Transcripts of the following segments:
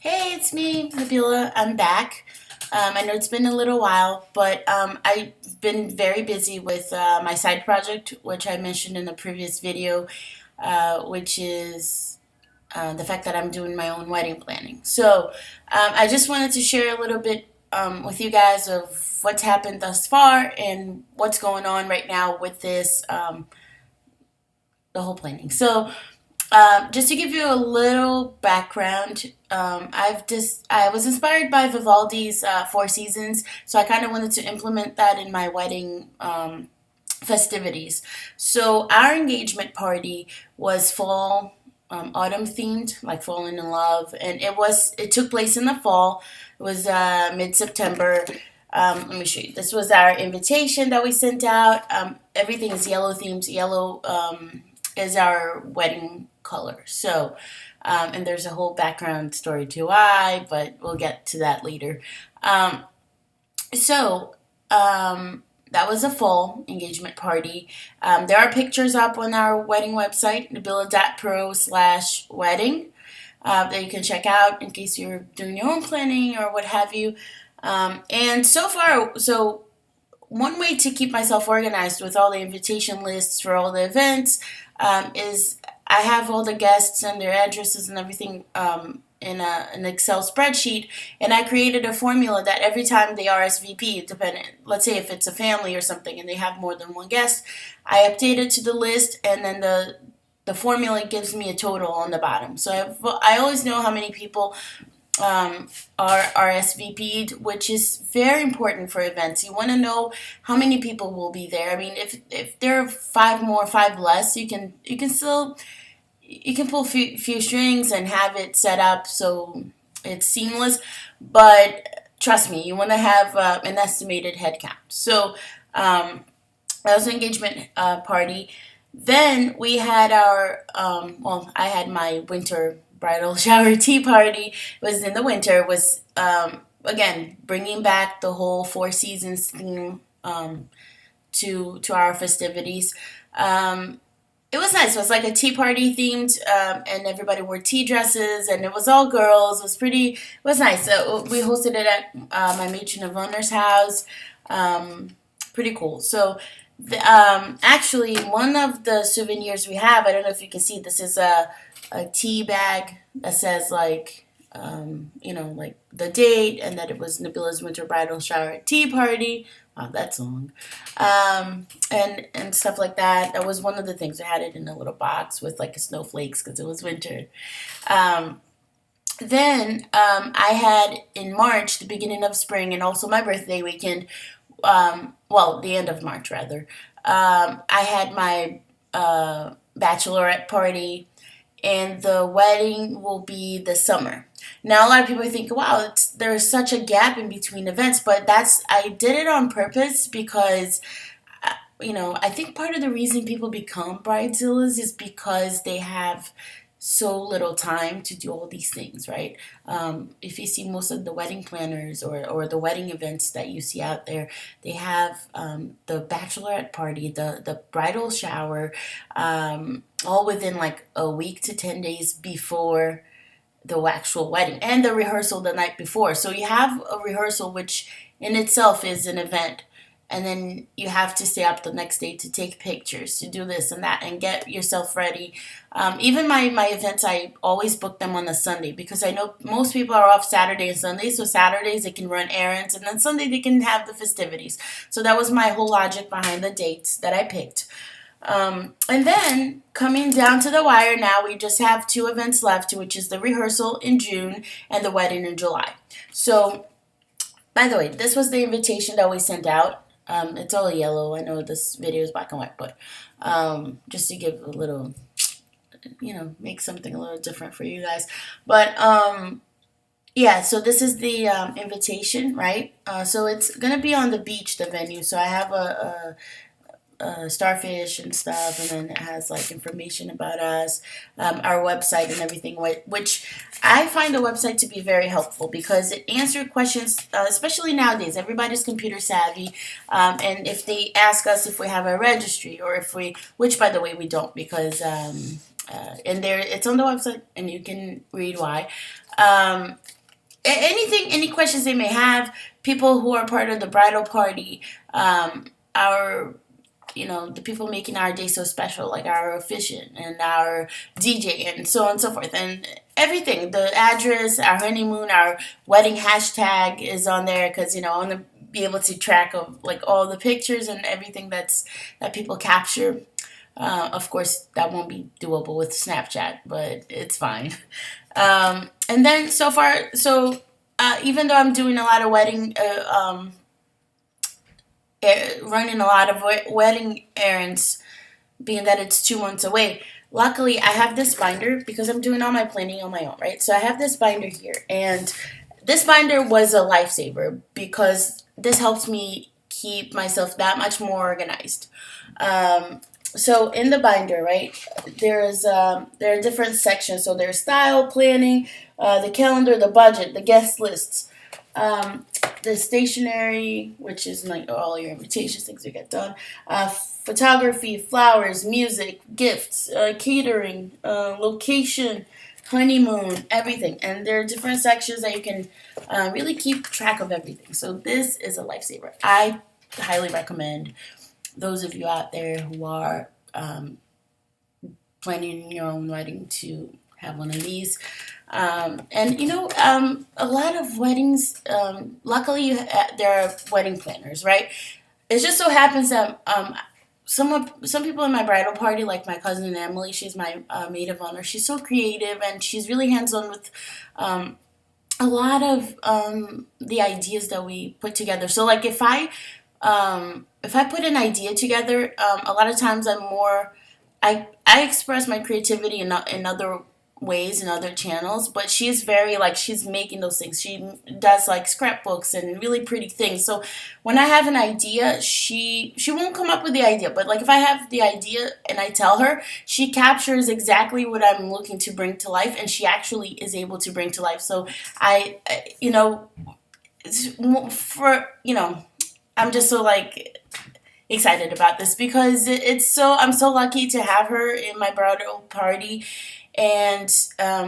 Hey, it's me, Nabila. I'm back. I know it's been a little while, but I've been very busy with my side project, which I mentioned in the previous video, which is the fact that I'm doing my own wedding planning. So I just wanted to share a little bit with you guys of what's happened thus far and what's going on right now with this, the whole planning. So just to give you a little background, I was inspired by Vivaldi's Four Seasons, so I kind of wanted to implement that in my wedding festivities. So our engagement party was fall, autumn themed, like falling in love, and it took place in the fall. It was mid September. Let me show you. This was our invitation that we sent out. Everything is yellow themed. Yellow is our wedding color. So, and there's a whole background story to why, but we'll get to that later. Um, so, that was a fall engagement party. There are pictures up on our wedding website, nabila.pro/wedding, that you can check out in case you're doing your own planning or what have you. And so far, so one way to keep myself organized with all the invitation lists for all the events is I have all the guests and their addresses and everything in an Excel spreadsheet, and I created a formula that every time they RSVP, depending, let's say if it's a family or something and they have more than one guest, I update it to the list, and then the formula gives me a total on the bottom. So I always know how many people are RSVP'd, which is very important for events. You want to know how many people will be there. I mean, if there are five more, five less, you can pull few strings and have it set up so it's seamless. But trust me, you want to have an estimated head count. So that was an engagement party. Then we had I had my winter bridal shower tea party. It was in the winter. It was, again, bringing back the whole Four Seasons theme to our festivities. It was nice. It was like a tea party themed, and everybody wore tea dresses, and it was all girls. It was pretty. It was nice. We hosted it at my matron of honor's house. Pretty cool. So, actually, one of the souvenirs we have, I don't know if you can see, this is a tea bag that says like like the date and that it was Nabila's winter bridal shower tea party. Wow, that's long. And stuff like that. That was one of the things. I had it in a little box with like snowflakes because it was winter. Um, then I had in March, the beginning of spring, and also my birthday weekend. Well, the end of March rather. I had my bachelorette party, and the wedding will be this summer. Now, a lot of people think, "Wow, there's such a gap in between events," but I did it on purpose because I think part of the reason people become bridezillas is because they have so little time to do all these things, right? If you see most of the wedding planners or the wedding events that you see out there, they have the bachelorette party, the bridal shower, all within like a week to 10 days before the actual wedding, and the rehearsal the night before. So you have a rehearsal, which in itself is an event, and then you have to stay up the next day to take pictures, to do this and that, and get yourself ready. Even my events, I always book them on a Sunday because I know most people are off Saturday and Sunday. So Saturdays they can run errands, and then Sunday they can have the festivities. So that was my whole logic behind the dates that I picked. And then coming down to the wire now, we just have two events left, which is the rehearsal in June and the wedding in July. So, by the way, this was the invitation that we sent out. It's all yellow. I know this video is black and white, but just to give a little, make something a little different for you guys. But yeah, so this is the invitation, right? So it's gonna be on the beach, the venue. So I have starfish and stuff, and then it has like information about us, our website and everything, which I find the website to be very helpful because it answered questions, especially nowadays. Everybody's computer savvy, and if they ask us if we have a registry or if we, which by the way we don't because And there, it's on the website, and you can read why. Um, Anything, any questions they may have, people who are part of the bridal party, our, the people making our day so special, like our officiant and our DJ and so on and so forth, and everything, the address, our honeymoon, our wedding hashtag is on there, because I want to be able to track of like all the pictures and everything that people capture. Of course, that won't be doable with Snapchat, but it's fine. And then so far, even though I'm doing a lot of running a lot of wedding errands, being that it's 2 months away, luckily I have this binder because I'm doing all my planning on my own, right? So I have this binder here, and this binder was a lifesaver because this helps me keep myself that much more organized. So in the binder, right, there are different sections. So there's style, planning, the calendar, the budget, the guest lists, the stationery, which is like all your invitations, things you get done, photography, flowers, music, gifts, catering, location, honeymoon, everything. And there are different sections that you can really keep track of everything. So this is a lifesaver. I highly recommend those of you out there who are planning your own wedding to have one of these. And a lot of weddings, luckily there are wedding planners, right? It just so happens that some people in my bridal party, like my cousin Emily, she's my maid of honor. She's so creative, and she's really hands-on with a lot of the ideas that we put together. So like if I put an idea together, a lot of times I express my creativity in other ways, in other channels, but she's very like, she's making those things. She does like scrapbooks and really pretty things. So when I have an idea, she won't come up with the idea, but like if I have the idea and I tell her, she captures exactly what I'm looking to bring to life, and she actually is able to bring to life. So for I'm just so like excited about this because I'm so lucky to have her in my bridal party, and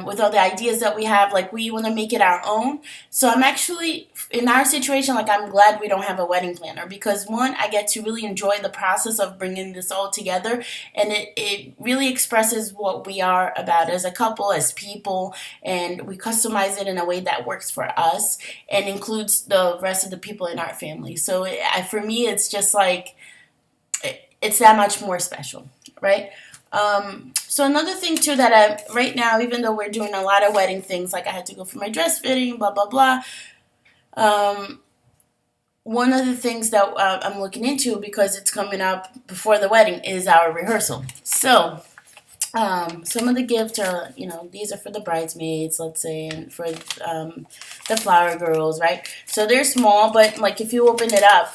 with all the ideas that we have, like we want to make it our own. So I'm actually in our situation, like I'm glad we don't have a wedding planner, because one, I get to really enjoy the process of bringing this all together, and it really expresses what we are about as a couple, as people, and we customize it in a way that works for us and includes the rest of the people in our family. So for me, it's just like it's that much more special, right? So another thing too that right now, even though we're doing a lot of wedding things, like I had to go for my dress fitting, blah blah blah. One of the things that I'm looking into, because it's coming up before the wedding, is our rehearsal. So some of the gifts are, these are for the bridesmaids, let's say, and for the flower girls, right? So they're small, but like if you open it up,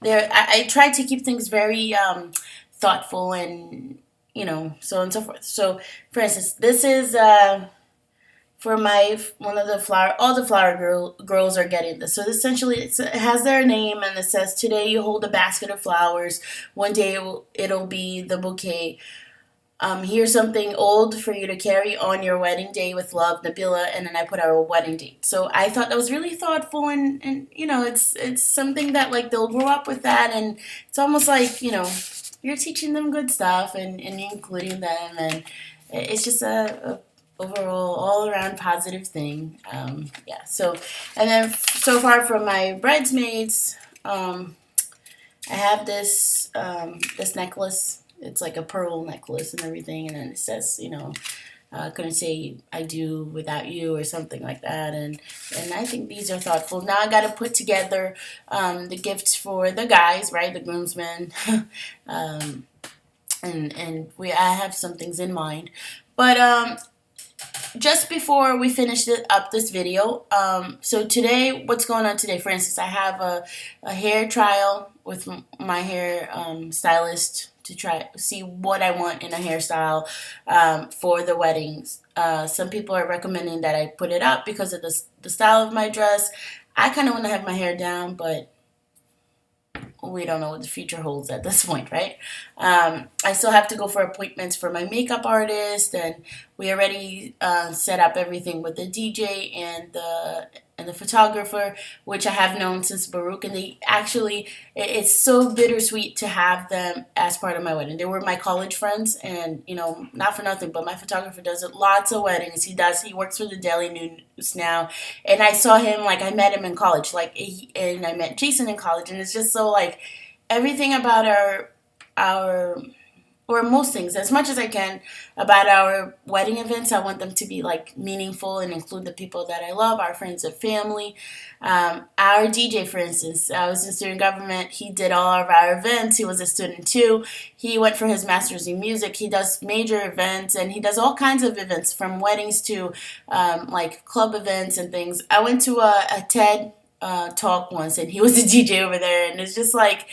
I try to keep things very thoughtful and so on and so forth. So, for instance, this is for one of the flower. All the girls are getting this. So essentially, it has their name, and it says, "Today you hold a basket of flowers. One day it'll be the bouquet. Here's something old for you to carry on your wedding day with love, Nabila." And then I put our wedding date. So I thought that was really thoughtful, and it's something that like they'll grow up with that, and it's almost like you're teaching them good stuff and including them, and it's just a overall all around positive thing. Yeah. So and then so far from my bridesmaids, I have this necklace. It's like a pearl necklace and everything, and then it says, couldn't say I do without you or something like that, and I think these are thoughtful. Now I got to put together the gifts for the guys, right, the groomsmen, and I have some things in mind, but just before we finish up this video, so today, what's going on today? For instance, I have a hair trial with my hair stylist to try see what I want in a hairstyle for the weddings. Some people are recommending that I put it up because of the style of my dress. I kind of want to have my hair down, but we don't know what the future holds at this point, right? I still have to go for appointments for my makeup artist, and we already set up everything with the DJ and the photographer, which I have known since Baruch, and they actually it's so bittersweet to have them as part of my wedding. They were my college friends, and not for nothing, but my photographer does lots of weddings. He works for the Daily News now, and I saw him like I met him in college, and I met Jason in college, and it's just so like everything about our or most things, as much as I can, about our wedding events. I want them to be like meaningful and include the people that I love, our friends and family. Our DJ, for instance, I was in student government. He did all of our events. He was a student too. He went for his master's in music. He does major events, and he does all kinds of events, from weddings to like club events and things. I went to a TED talk once, and he was a DJ over there, and it's just like,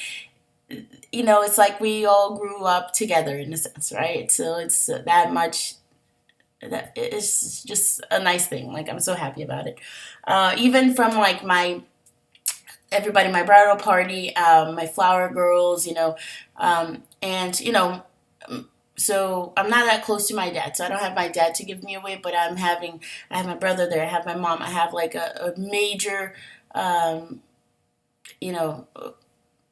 it's like we all grew up together in a sense, right? So it's that much. That it's just a nice thing. Like, I'm so happy about it. Even from like everybody, my bridal party, my flower girls, and so I'm not that close to my dad, so I don't have my dad to give me away. But I have my brother there. I have my mom. I have like a major, you know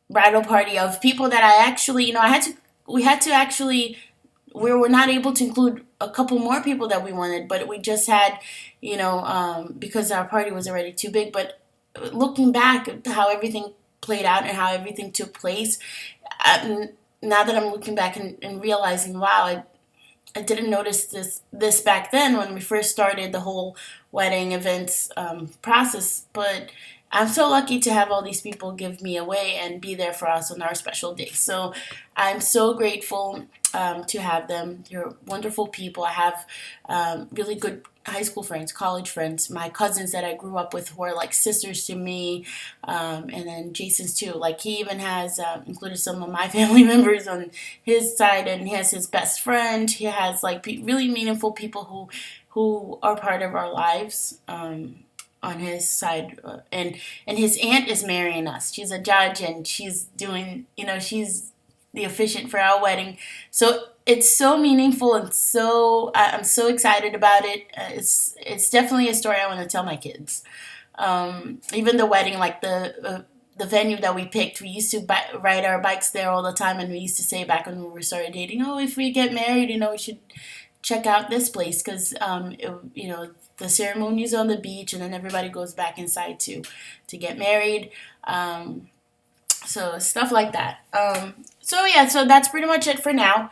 bridal party of people that I actually, we had to actually, we were not able to include a couple more people that we wanted, but we just had, because our party was already too big. But looking back at how everything played out and how everything took place, now that I'm looking back and realizing, wow, I didn't notice this back then when we first started the whole wedding events process. But I'm so lucky to have all these people give me away and be there for us on our special days. So I'm so grateful to have them. They're wonderful people. I have really good high school friends, college friends, my cousins that I grew up with who are like sisters to me, and then Jason's too. Like, he even has included some of my family members on his side, and he has his best friend. He has like really meaningful people who are part of our lives. On his side, and his aunt is marrying us. She's a judge, and she's doing, she's the officiant for our wedding. So it's so meaningful, and I'm so excited about it. It's definitely a story I want to tell my kids. Even the wedding, like the venue that we picked, we used to ride our bikes there all the time, and we used to say back when we started dating, oh, if we get married, we should check out this place, because the ceremony is on the beach, and then everybody goes back inside to get married. So stuff like that. So that's pretty much it for now.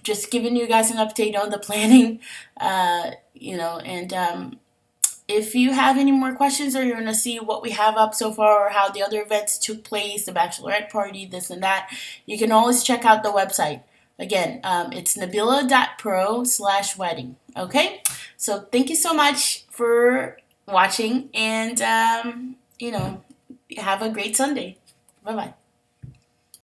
Just giving you guys an update on the planning, and if you have any more questions, or you want to see what we have up so far, or how the other events took place, the bachelorette party, this and that, you can always check out the website. Again, it's nabila.pro/wedding. Okay? So thank you so much for watching, and, have a great Sunday. Bye-bye.